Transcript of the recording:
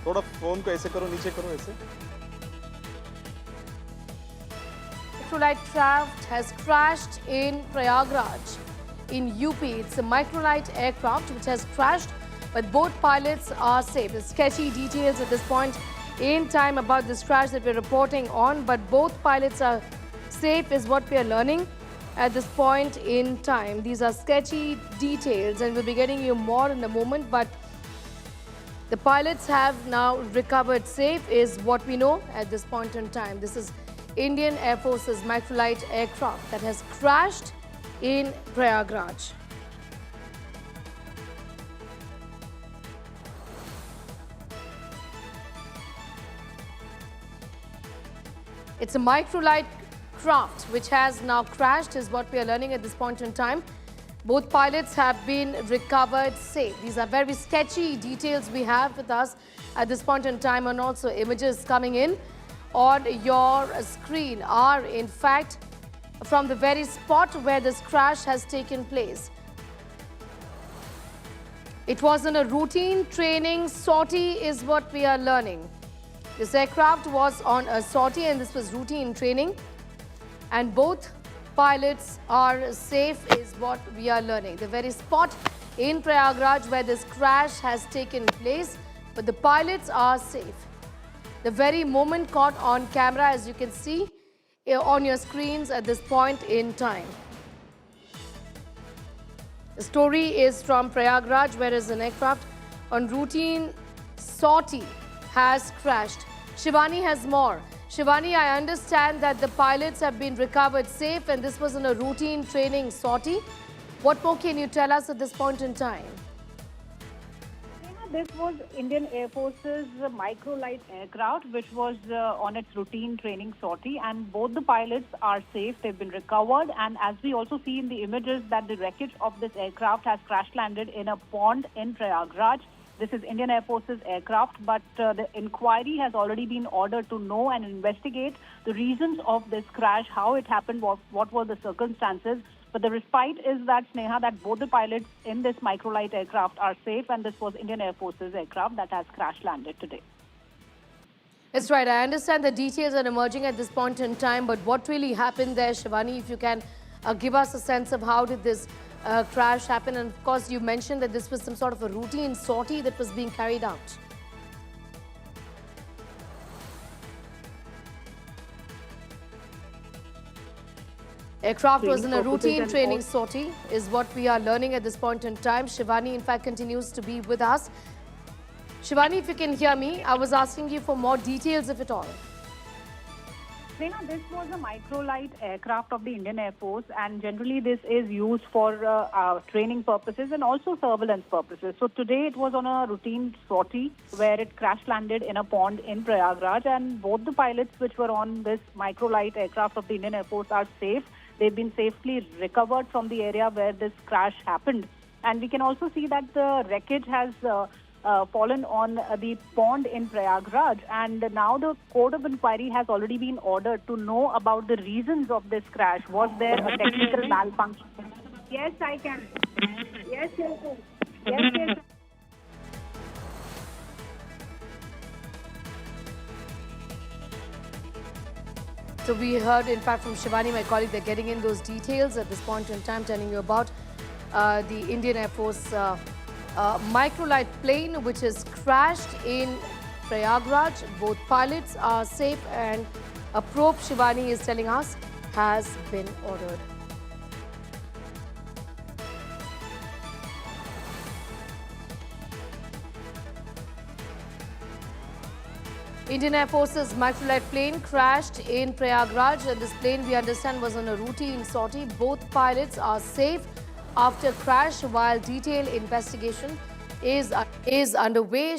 थोड़ा फोन को ऐसे करो, नीचे करो ऐसे. Microlight craft has crashed in Prayagraj in UP. It's a Microlight aircraft which has crashed, but both pilots are safe. The sketchy details at this point in time about this crash that we're reporting on, but both pilots are safe is what we are learning at this point in time. These are sketchy details and we'll be getting you more in a moment, but the pilots have now recovered safe is what we know at this point in time. This is Indian Air Force's Microlight aircraft that has crashed in Prayagraj. It's a Microlight craft which has now crashed is what we are learning at this point in time. Both pilots have been recovered safe. These are very sketchy details we have with us at this point in time, and also images coming in on your screen are in fact from the very spot where this crash has taken place. It was in a routine training sortie is what we are learning. This aircraft was on a sortie and this was routine training, and both pilots are safe is what we are learning. The very spot in Prayagraj where this crash has taken place, but the pilots are safe. The very moment caught on camera, as you can see on your screens at this point in time. The story is from Prayagraj, where an aircraft on routine sortie has crashed. Shivani has more. Shivani, I understand that the pilots have been recovered safe and this was in a routine training sortie. What more can you tell us at this point in time? This was Indian Air Force's Microlight aircraft, which was on its routine training sortie, and both the pilots are safe. They've been recovered, and as we also see in the images that the wreckage of this aircraft has crash landed in a pond in Prayagraj. This is Indian Air Force's aircraft, but the inquiry has already been ordered to know and investigate the reasons of this crash, how it happened, what were the circumstances. But the respite is that, Sneha, that both the pilots in this Microlight aircraft are safe, and this was Indian Air Force's aircraft that has crash landed today. That's right. I understand the details are emerging at this point in time, but what really happened there, Shivani, if you can give us a sense of how did this crash happen? And of course, you mentioned that this was some sort of a routine sortie that was being carried out. Aircraft was in a routine training sortie is what we are learning at this point in time. Shivani, in fact, continues to be with us. Shivani, if you can hear me, I was asking you for more details, if at all. Prerna, this was a Microlight aircraft of the Indian Air Force, and generally this is used for training purposes and also surveillance purposes. So today it was on a routine sortie where it crash landed in a pond in Prayagraj, and both the pilots which were on this Microlight aircraft of the Indian Air Force are safe. They've been safely recovered from the area where this crash happened. And we can also see that the wreckage has fallen on the pond in Prayagraj, and now the court of inquiry has already been ordered to know about the reasons of this crash. Was there a technical malfunction? Yes, I can. Yes, yes, yes. Yes, yes. So we heard, in fact, from Shivani, my colleague, they're getting in those details at this point in time, telling you about the Indian Air Force Microlight plane, which has crashed in Prayagraj. Both pilots are safe, and a probe, Shivani is telling us, has been ordered. Indian Air Force's Microlight plane crashed in Prayagraj, and this plane, we understand, was on a routine sortie. Both pilots are safe after crash, while detailed investigation is underway.